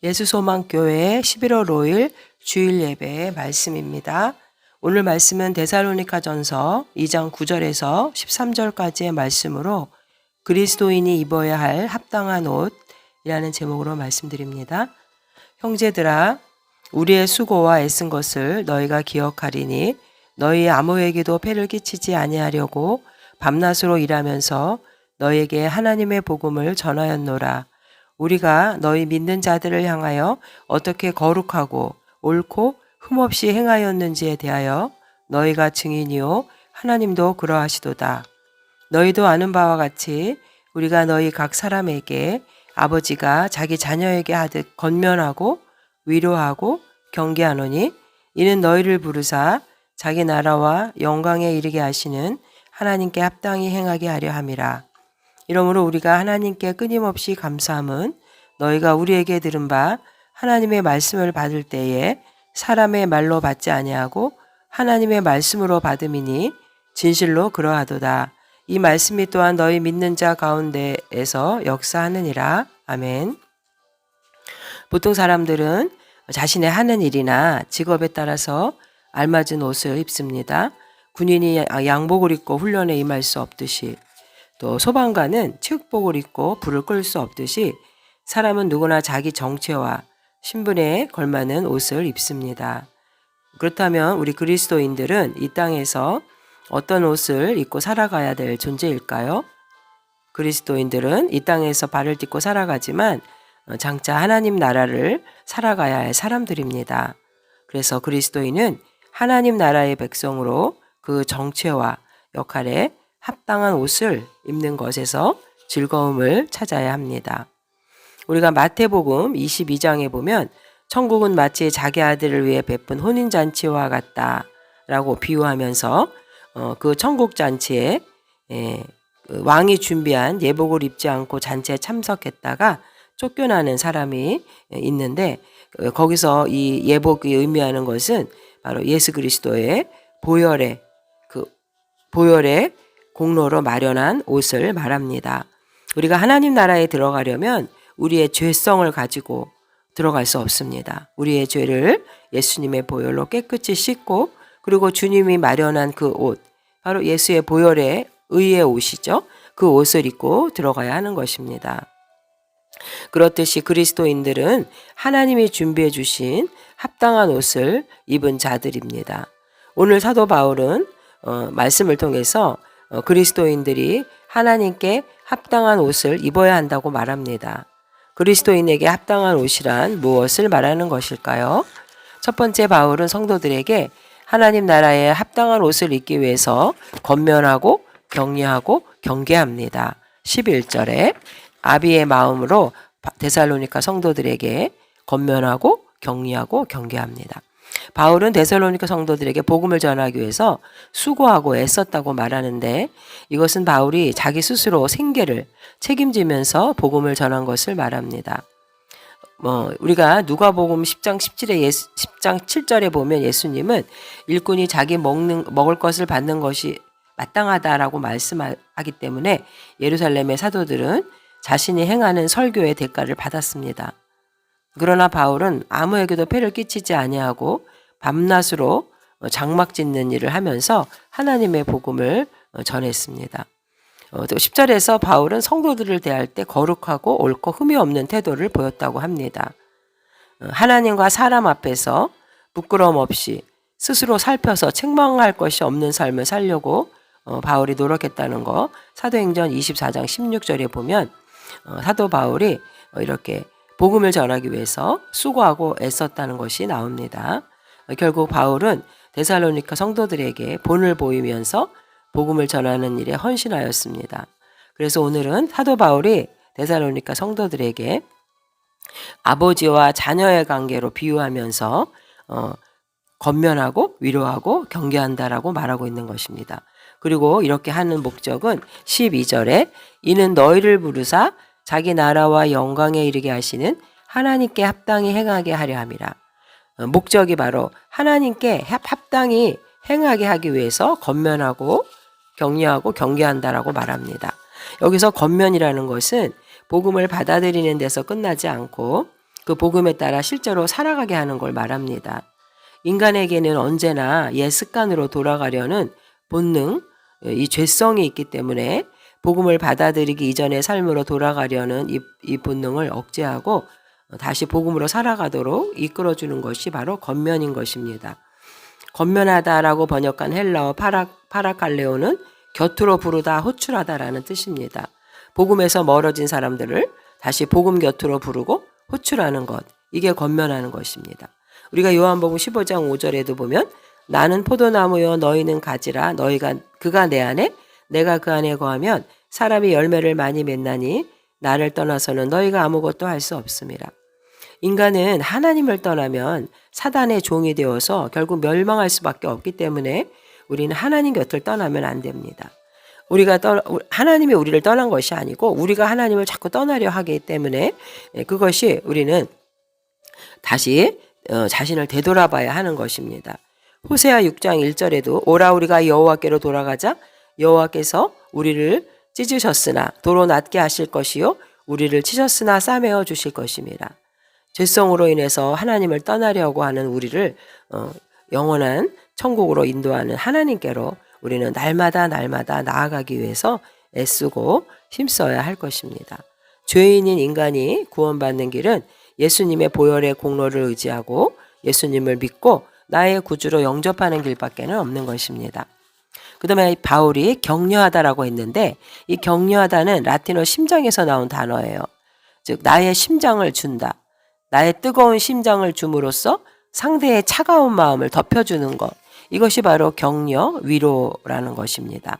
예수소망교회 11월 5일 주일 예배의 말씀입니다. 오늘 말씀은 데살로니가전서 2장 9절에서 13절까지의 말씀으로 그리스도인이 입어야 할 합당한 옷이라는 제목으로 말씀드립니다. 형제들아, 우리의 수고와 애쓴 것을 너희가 기억하리니 너희 아무에게도 폐를 끼치지 아니하려고 밤낮으로 일하면서 너희에게 하나님의 복음을 전하였노라. 우리가 너희 믿는 자들을 향하여 어떻게 거룩하고 옳고 흠없이 행하였는지에 대하여 너희가 증인이요 하나님도 그러하시도다. 너희도 아는 바와 같이 우리가 너희 각 사람에게 아버지가 자기 자녀에게 하듯 권면하고 위로하고 경계하노니 이는 너희를 부르사 자기 나라와 영광에 이르게 하시는 하나님께 합당히 행하게 하려 함이라. 이러므로 우리가 하나님께 끊임없이 감사함은 너희가 우리에게 들은 바 하나님의 말씀을 받을 때에 사람의 말로 받지 아니하고 하나님의 말씀으로 받음이니 진실로 그러하도다. 이 말씀이 또한 너희 믿는 자 가운데에서 역사하느니라. 아멘. 보통 사람들은 자신의 하는 일이나 직업에 따라서 알맞은 옷을 입습니다. 군인이 양복을 입고 훈련에 임할 수 없듯이, 또 소방관은 체육복을 입고 불을 끌 수 없듯이 사람은 누구나 자기 정체와 신분에 걸맞는 옷을 입습니다. 그렇다면 우리 그리스도인들은 이 땅에서 어떤 옷을 입고 살아가야 될 존재일까요? 그리스도인들은 이 땅에서 발을 딛고 살아가지만 장차 하나님 나라를 살아가야 할 사람들입니다. 그래서 그리스도인은 하나님 나라의 백성으로 그 정체와 역할에 합당한 옷을 입는 것에서 즐거움을 찾아야 합니다. 우리가 마태복음 22장에 보면 천국은 마치 자기 아들을 위해 베푼 혼인잔치와 같다라고 비유하면서 그 천국잔치에 왕이 준비한 예복을 입지 않고 잔치에 참석했다가 쫓겨나는 사람이 있는데, 거기서 이 예복이 의미하는 것은 바로 예수 그리스도의 보혈의 공로로 마련한 옷을 말합니다. 우리가 하나님 나라에 들어가려면 우리의 죄성을 가지고 들어갈 수 없습니다. 우리의 죄를 예수님의 보혈로 깨끗이 씻고, 그리고 주님이 마련한 그 옷, 바로 예수의 보혈의 의의 옷이죠. 그 옷을 입고 들어가야 하는 것입니다. 그렇듯이 그리스도인들은 하나님이 준비해 주신 합당한 옷을 입은 자들입니다. 오늘 사도 바울은 말씀을 통해서 그리스도인들이 하나님께 합당한 옷을 입어야 한다고 말합니다. 그리스도인에게 합당한 옷이란 무엇을 말하는 것일까요? 첫 번째, 바울은 성도들에게 하나님 나라에 합당한 옷을 입기 위해서 권면하고 격려하고 경계합니다. 11절에 아비의 마음으로 데살로니가 성도들에게 권면하고 격려하고 경계합니다. 바울은 데살로니가 성도들에게 복음을 전하기 위해서 수고하고 애썼다고 말하는데, 이것은 바울이 자기 스스로 생계를 책임지면서 복음을 전한 것을 말합니다. 우리가 누가복음 10장 7절에 보면 예수님은 일꾼이 자기 먹을 것을 받는 것이 마땅하다라고 말씀하기 때문에 예루살렘의 사도들은 자신이 행하는 설교의 대가를 받았습니다. 그러나 바울은 아무에게도 폐를 끼치지 아니하고 밤낮으로 장막 짓는 일을 하면서 하나님의 복음을 전했습니다. 또 10절에서 바울은 성도들을 대할 때 거룩하고 옳고 흠이 없는 태도를 보였다고 합니다. 하나님과 사람 앞에서 부끄러움 없이 스스로 살펴서 책망할 것이 없는 삶을 살려고 바울이 노력했다는 거, 사도행전 24장 16절에 보면 사도 바울이 이렇게 복음을 전하기 위해서 수고하고 애썼다는 것이 나옵니다. 결국 바울은 데살로니가 성도들에게 본을 보이면서 복음을 전하는 일에 헌신하였습니다. 그래서 오늘은 사도 바울이 데살로니가 성도들에게 아버지와 자녀의 관계로 비유하면서 권면하고 위로하고 경계한다라고 말하고 있는 것입니다. 그리고 이렇게 하는 목적은 12절에 이는 너희를 부르사 자기 나라와 영광에 이르게 하시는 하나님께 합당히 행하게 하려 함이라. 목적이 바로 하나님께 합당히 행하게 하기 위해서 권면하고 격려하고 경계한다라고 말합니다. 여기서 권면이라는 것은 복음을 받아들이는 데서 끝나지 않고 그 복음에 따라 실제로 살아가게 하는 걸 말합니다. 인간에게는 언제나 옛 습관으로 돌아가려는 본능, 이 죄성이 있기 때문에 복음을 받아들이기 이전의 삶으로 돌아가려는 이 본능을 억제하고 다시 복음으로 살아가도록 이끌어주는 것이 바로 권면인 것입니다. 권면하다라고 번역한 헬라어 파라칼레오는 곁으로 부르다, 호출하다라는 뜻입니다. 복음에서 멀어진 사람들을 다시 복음 곁으로 부르고 호출하는 것, 이게 권면하는 것입니다. 우리가 요한복음 15장 5절에도 보면 나는 포도나무요 너희는 가지라 그가 내 안에 내가 그 안에 거하면 사람이 열매를 많이 맺나니 나를 떠나서는 너희가 아무것도 할 수 없음이라. 인간은 하나님을 떠나면 사단의 종이 되어서 결국 멸망할 수밖에 없기 때문에 우리는 하나님 곁을 떠나면 안 됩니다. 하나님이 우리를 떠난 것이 아니고 우리가 하나님을 자꾸 떠나려 하기 때문에 그것이 우리는 다시 자신을 되돌아봐야 하는 것입니다. 호세아 6장 1절에도 오라 우리가 여호와께로 돌아가자 여호와께서 우리를 찢으셨으나 도로 낮게 하실 것이요 우리를 치셨으나 싸매어 주실 것입니다. 죄성으로 인해서 하나님을 떠나려고 하는 우리를 영원한 천국으로 인도하는 하나님께로 우리는 날마다 나아가기 위해서 애쓰고 힘써야 할 것입니다. 죄인인 인간이 구원받는 길은 예수님의 보혈의 공로를 의지하고 예수님을 믿고 나의 구주로 영접하는 길밖에는 없는 것입니다. 그 다음에 바울이 격려하다라고 했는데 이 격려하다는 라틴어 심장에서 나온 단어예요. 즉 나의 심장을 준다. 나의 뜨거운 심장을 줌으로써 상대의 차가운 마음을 덮여주는 것. 이것이 바로 격려, 위로라는 것입니다.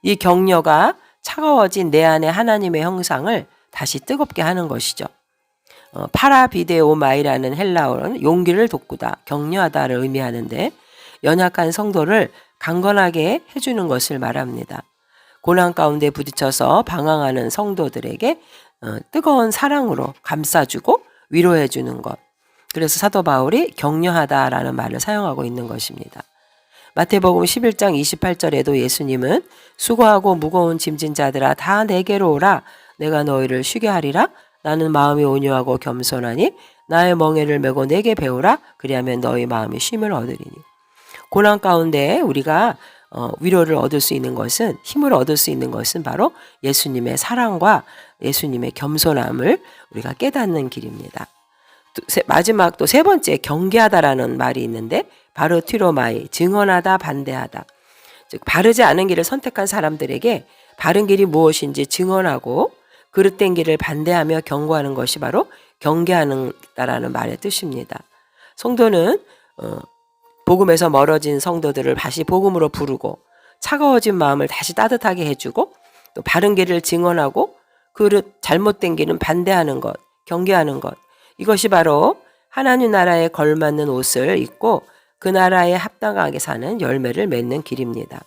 이 격려가 차가워진 내 안의 하나님의 형상을 다시 뜨겁게 하는 것이죠. 파라비데오마이라는 헬라어는 용기를 돋구다, 격려하다를 의미하는데 연약한 성도를 강건하게 해주는 것을 말합니다. 고난 가운데 부딪혀서 방황하는 성도들에게 뜨거운 사랑으로 감싸주고 위로해주는 것. 그래서 사도 바울이 격려하다라는 말을 사용하고 있는 것입니다. 마태복음 11장 28절에도 예수님은 수고하고 무거운 짐진 자들아 다 내게로 오라 내가 너희를 쉬게 하리라 나는 마음이 온유하고 겸손하니 나의 멍에를 메고 내게 배우라 그리하면 너희 마음이 쉼을 얻으리니. 고난 가운데 우리가 위로를 얻을 수 있는 것은 힘을 얻을 수 있는 것은 바로 예수님의 사랑과 예수님의 겸손함을 우리가 깨닫는 길입니다. 마지막 또 세 번째 경계하다라는 말이 있는데 바로 티로마이 증언하다 반대하다. 즉 바르지 않은 길을 선택한 사람들에게 바른 길이 무엇인지 증언하고 그릇된 길을 반대하며 경고하는 것이 바로 경계하다라는 말의 뜻입니다. 성도는 복음에서 멀어진 성도들을 다시 복음으로 부르고 차가워진 마음을 다시 따뜻하게 해주고 또 바른 길을 증언하고 잘못된 길은 반대하는 것, 경계하는 것. 이것이 바로 하나님 나라에 걸맞는 옷을 입고 그 나라에 합당하게 사는 열매를 맺는 길입니다.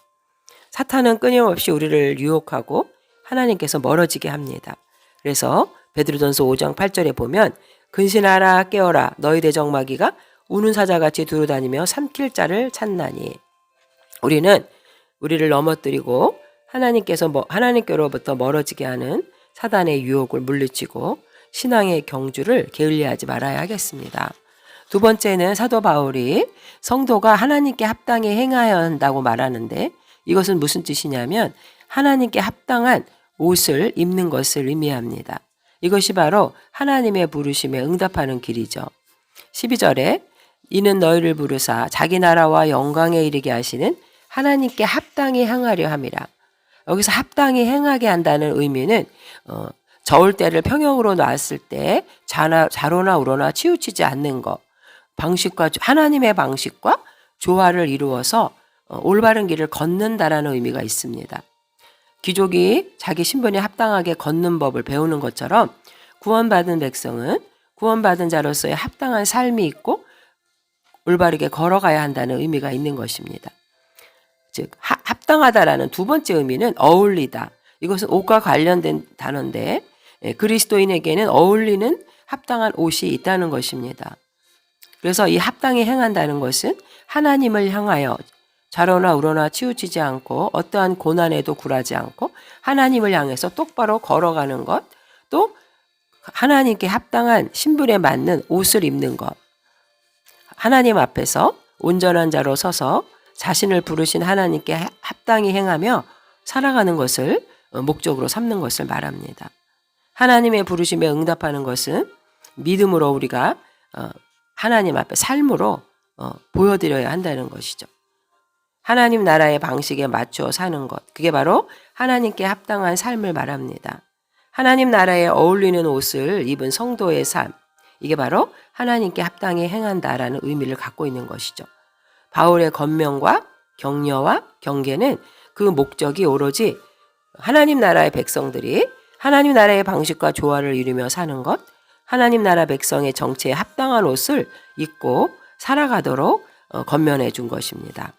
사탄은 끊임없이 우리를 유혹하고 하나님께서 멀어지게 합니다. 그래서 베드로전서 5장 8절에 보면 근신하라 깨어라 너희 대적마귀가 우는 사자같이 두루다니며 삼킬 자를 찾나니. 우리는 우리를 넘어뜨리고 하나님께로부터 멀어지게 하는 사단의 유혹을 물리치고 신앙의 경주를 게을리하지 말아야 하겠습니다. 두 번째는 사도 바울이 성도가 하나님께 합당히 행하여야 한다고 말하는데 이것은 무슨 뜻이냐면 하나님께 합당한 옷을 입는 것을 의미합니다. 이것이 바로 하나님의 부르심에 응답하는 길이죠. 12절에 이는 너희를 부르사 자기 나라와 영광에 이르게 하시는 하나님께 합당히 행하려 함이라. 여기서 합당히 행하게 한다는 의미는 저울 때를 평형으로 놨을 때 자로나 우로나 치우치지 않는 것, 하나님의 방식과 조화를 이루어서 올바른 길을 걷는다라는 의미가 있습니다. 귀족이 자기 신분에 합당하게 걷는 법을 배우는 것처럼 구원받은 백성은 구원받은 자로서의 합당한 삶이 있고 올바르게 걸어가야 한다는 의미가 있는 것입니다. 즉 합당하다라는 두 번째 의미는 어울리다. 이것은 옷과 관련된 단어인데 그리스도인에게는 어울리는 합당한 옷이 있다는 것입니다. 그래서 이 합당히 행한다는 것은 하나님을 향하여 좌로나 우로나 치우치지 않고 어떠한 고난에도 굴하지 않고 하나님을 향해서 똑바로 걸어가는 것, 또 하나님께 합당한 신분에 맞는 옷을 입는 것. 하나님 앞에서 온전한 자로 서서 자신을 부르신 하나님께 합당히 행하며 살아가는 것을 목적으로 삼는 것을 말합니다. 하나님의 부르심에 응답하는 것은 믿음으로 우리가 하나님 앞에 삶으로 보여드려야 한다는 것이죠. 하나님 나라의 방식에 맞추어 사는 것, 그게 바로 하나님께 합당한 삶을 말합니다. 하나님 나라에 어울리는 옷을 입은 성도의 삶, 이게 바로 하나님께 합당히 행한다라는 의미를 갖고 있는 것이죠. 바울의 권면과 격려와 경계는 그 목적이 오로지 하나님 나라의 백성들이 하나님 나라의 방식과 조화를 이루며 사는 것, 하나님 나라 백성의 정체에 합당한 옷을 입고 살아가도록 권면해 준 것입니다.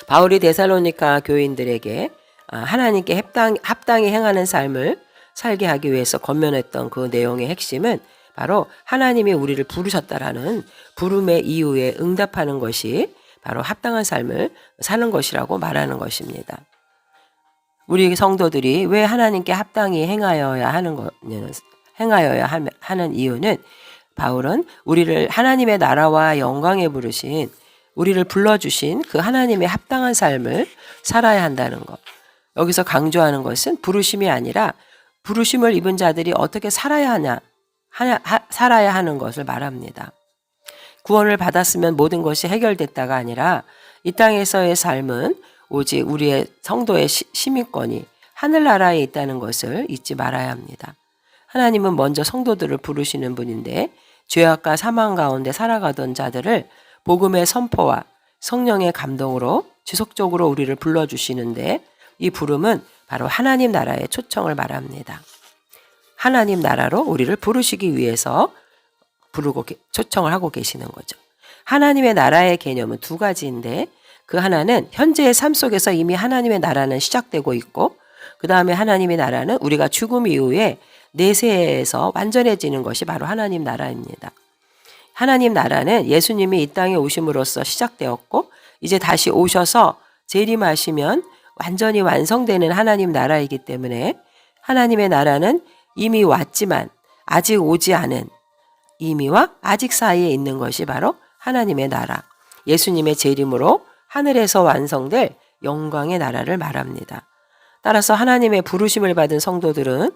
바울이 데살로니가 교인들에게 하나님께 합당히 행하는 삶을 살게 하기 위해서 권면했던 그 내용의 핵심은 바로 하나님이 우리를 부르셨다라는 부름의 이유에 응답하는 것이 바로 합당한 삶을 사는 것이라고 말하는 것입니다. 우리 성도들이 왜 하나님께 합당히 행하여야 하는 이유는 바울은 우리를 하나님의 나라와 영광에 부르신, 우리를 불러주신 그 하나님의 합당한 삶을 살아야 한다는 것. 여기서 강조하는 것은 부르심이 아니라 부르심을 입은 자들이 어떻게 살아야 하는 것을 말합니다. 구원을 받았으면 모든 것이 해결됐다가 아니라 이 땅에서의 삶은 오직 우리의 성도의 시민권이 하늘나라에 있다는 것을 잊지 말아야 합니다. 하나님은 먼저 성도들을 부르시는 분인데 죄악과 사망 가운데 살아가던 자들을 복음의 선포와 성령의 감동으로 지속적으로 우리를 불러주시는데 이 부름은 바로 하나님 나라의 초청을 말합니다. 하나님 나라로 우리를 부르시기 위해서 초청을 하고 계시는 거죠. 하나님의 나라의 개념은 두 가지인데 그 하나는 현재의 삶 속에서 이미 하나님의 나라는 시작되고 있고 그 다음에 하나님의 나라는 우리가 죽음 이후에 내세에서 완전해지는 것이 바로 하나님 나라입니다. 하나님 나라는 예수님이 이 땅에 오심으로써 시작되었고 이제 다시 오셔서 재림하시면 완전히 완성되는 하나님 나라이기 때문에 하나님의 나라는 이미 왔지만 아직 오지 않은 이미와 아직 사이에 있는 것이 바로 하나님의 나라, 예수님의 재림으로 하늘에서 완성될 영광의 나라를 말합니다. 따라서 하나님의 부르심을 받은 성도들은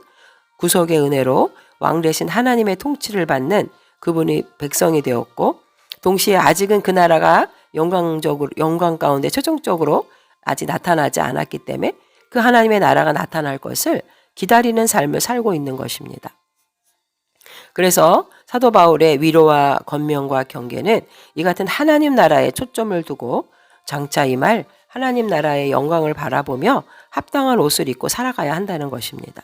구속의 은혜로 왕 대신 하나님의 통치를 받는 그분이 백성이 되었고 동시에 아직은 그 나라가 영광 가운데 최종적으로 아직 나타나지 않았기 때문에 그 하나님의 나라가 나타날 것을 기다리는 삶을 살고 있는 것입니다. 그래서 사도 바울의 위로와 권면과 경계는 이 같은 하나님 나라에 초점을 두고 장차 이 말 하나님 나라의 영광을 바라보며 합당한 옷을 입고 살아가야 한다는 것입니다.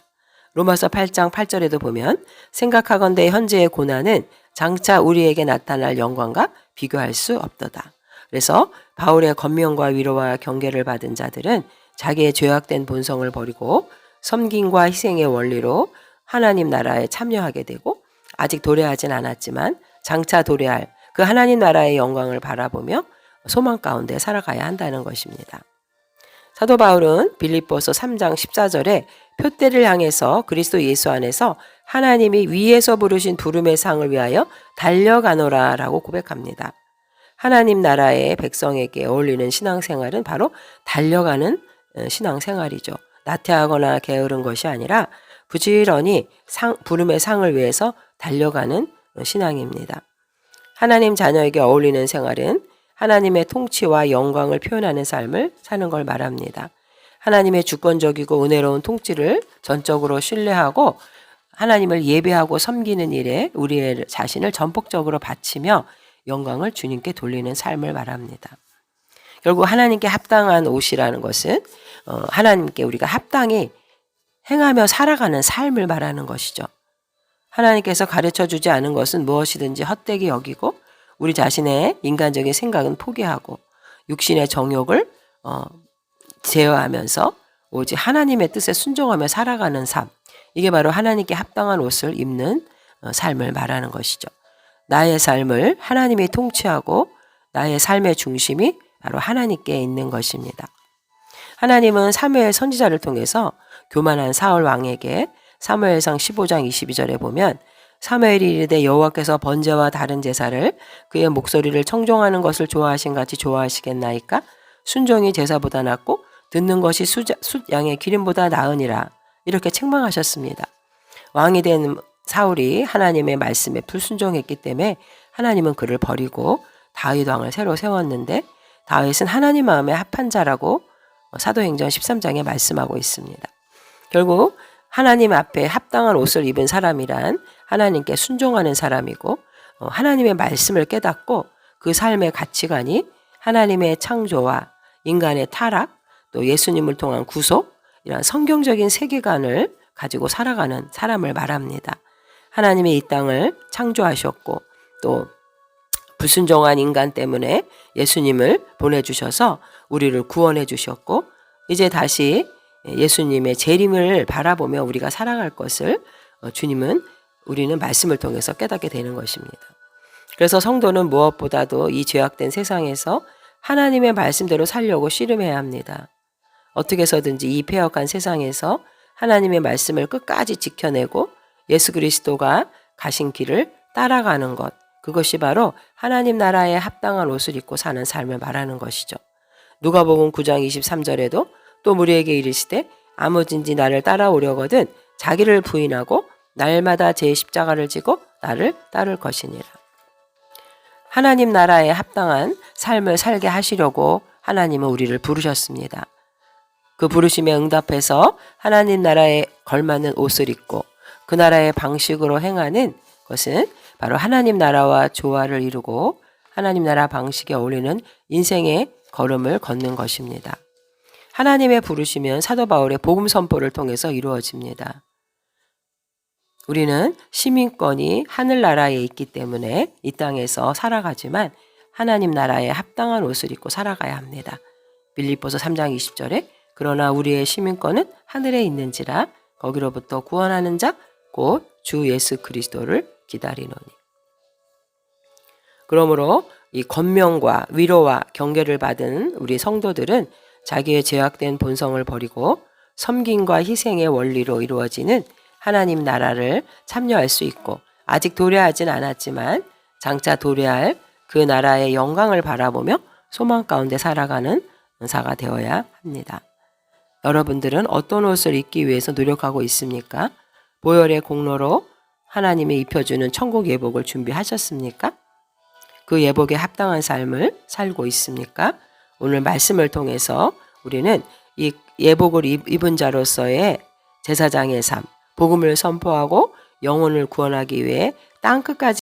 로마서 8장 8절에도 보면 생각하건대 현재의 고난은 장차 우리에게 나타날 영광과 비교할 수 없도다. 그래서 바울의 권면과 위로와 경계를 받은 자들은 자기의 죄악된 본성을 버리고 섬김과 희생의 원리로 하나님 나라에 참여하게 되고 아직 도래하진 않았지만 장차 도래할 그 하나님 나라의 영광을 바라보며 소망 가운데 살아가야 한다는 것입니다. 사도 바울은 빌립보서 3장 14절에 표대를 향해서 그리스도 예수 안에서 하나님이 위에서 부르신 부름의 상을 위하여 달려가노라 라고 고백합니다. 하나님 나라의 백성에게 어울리는 신앙생활은 바로 달려가는 신앙생활이죠. 나태하거나 게으른 것이 아니라 부지런히 부름의 상을 위해서 달려가는 신앙입니다. 하나님 자녀에게 어울리는 생활은 하나님의 통치와 영광을 표현하는 삶을 사는 걸 말합니다. 하나님의 주권적이고 은혜로운 통치를 전적으로 신뢰하고 하나님을 예배하고 섬기는 일에 우리의 자신을 전폭적으로 바치며 영광을 주님께 돌리는 삶을 말합니다. 결국 하나님께 합당한 옷이라는 것은 하나님께 우리가 합당히 행하며 살아가는 삶을 말하는 것이죠. 하나님께서 가르쳐주지 않은 것은 무엇이든지 헛되게 여기고 우리 자신의 인간적인 생각은 포기하고 육신의 정욕을 제어하면서 오직 하나님의 뜻에 순종하며 살아가는 삶, 이게 바로 하나님께 합당한 옷을 입는 삶을 말하는 것이죠. 나의 삶을 하나님이 통치하고 나의 삶의 중심이 바로 하나님께 있는 것입니다. 하나님은 사무엘 선지자를 통해서 교만한 사울 왕에게 사무엘상 15장 22절에 보면 사무엘이 이르되 여호와께서 번제와 다른 제사를 그의 목소리를 청종하는 것을 좋아하신 같이 좋아하시겠나이까? 순종이 제사보다 낫고 듣는 것이 숫양의 기름보다 나으니라. 이렇게 책망하셨습니다. 왕이 된 사울이 하나님의 말씀에 불순종했기 때문에 하나님은 그를 버리고 다윗 왕을 새로 세웠는데 다윗은 하나님 마음에 합한 자라고 사도행전 13장에 말씀하고 있습니다. 결국 하나님 앞에 합당한 옷을 입은 사람이란 하나님께 순종하는 사람이고 하나님의 말씀을 깨닫고 그 삶의 가치관이 하나님의 창조와 인간의 타락 또 예수님을 통한 구속 이런 성경적인 세계관을 가지고 살아가는 사람을 말합니다. 하나님이 이 땅을 창조하셨고 또 불순종한 인간 때문에 예수님을 보내주셔서 우리를 구원해 주셨고 이제 다시 예수님의 재림을 바라보며 우리가 살아갈 것을 우리는 말씀을 통해서 깨닫게 되는 것입니다. 그래서 성도는 무엇보다도 이 죄악된 세상에서 하나님의 말씀대로 살려고 씨름해야 합니다. 어떻게 해서든지 이 패역한 세상에서 하나님의 말씀을 끝까지 지켜내고 예수 그리스도가 가신 길을 따라가는 것, 그것이 바로 하나님 나라에 합당한 옷을 입고 사는 삶을 말하는 것이죠. 누가복음 9장 23절에도 또 무리에게 이르시되 아무든지 나를 따라오려거든 자기를 부인하고 날마다 제 십자가를 지고 나를 따를 것이니라. 하나님 나라에 합당한 삶을 살게 하시려고 하나님은 우리를 부르셨습니다. 그 부르심에 응답해서 하나님 나라에 걸맞는 옷을 입고 그 나라의 방식으로 행하는 것은 바로 하나님 나라와 조화를 이루고 하나님 나라 방식에 어울리는 인생의 걸음을 걷는 것입니다. 하나님의 부르시면 사도 바울의 복음 선포를 통해서 이루어집니다. 우리는 시민권이 하늘나라에 있기 때문에 이 땅에서 살아가지만 하나님 나라에 합당한 옷을 입고 살아가야 합니다. 빌립보서 3장 20절에 그러나 우리의 시민권은 하늘에 있는지라 거기로부터 구원하는 자 곧 주 예수 그리스도를 기다리노니. 그러므로 이 권명과 위로와 경계를 받은 우리 성도들은 자기의 죄악된 본성을 버리고 섬김과 희생의 원리로 이루어지는 하나님 나라를 참여할 수 있고 아직 도래하진 않았지만 장차 도래할 그 나라의 영광을 바라보며 소망 가운데 살아가는 은사가 되어야 합니다. 여러분들은 어떤 옷을 입기 위해서 노력하고 있습니까? 보혈의 공로로 하나님이 입혀주는 천국 예복을 준비하셨습니까? 그 예복에 합당한 삶을 살고 있습니까? 오늘 말씀을 통해서 우리는 이 예복을 입은 자로서의 제사장의 삶, 복음을 선포하고 영혼을 구원하기 위해 땅끝까지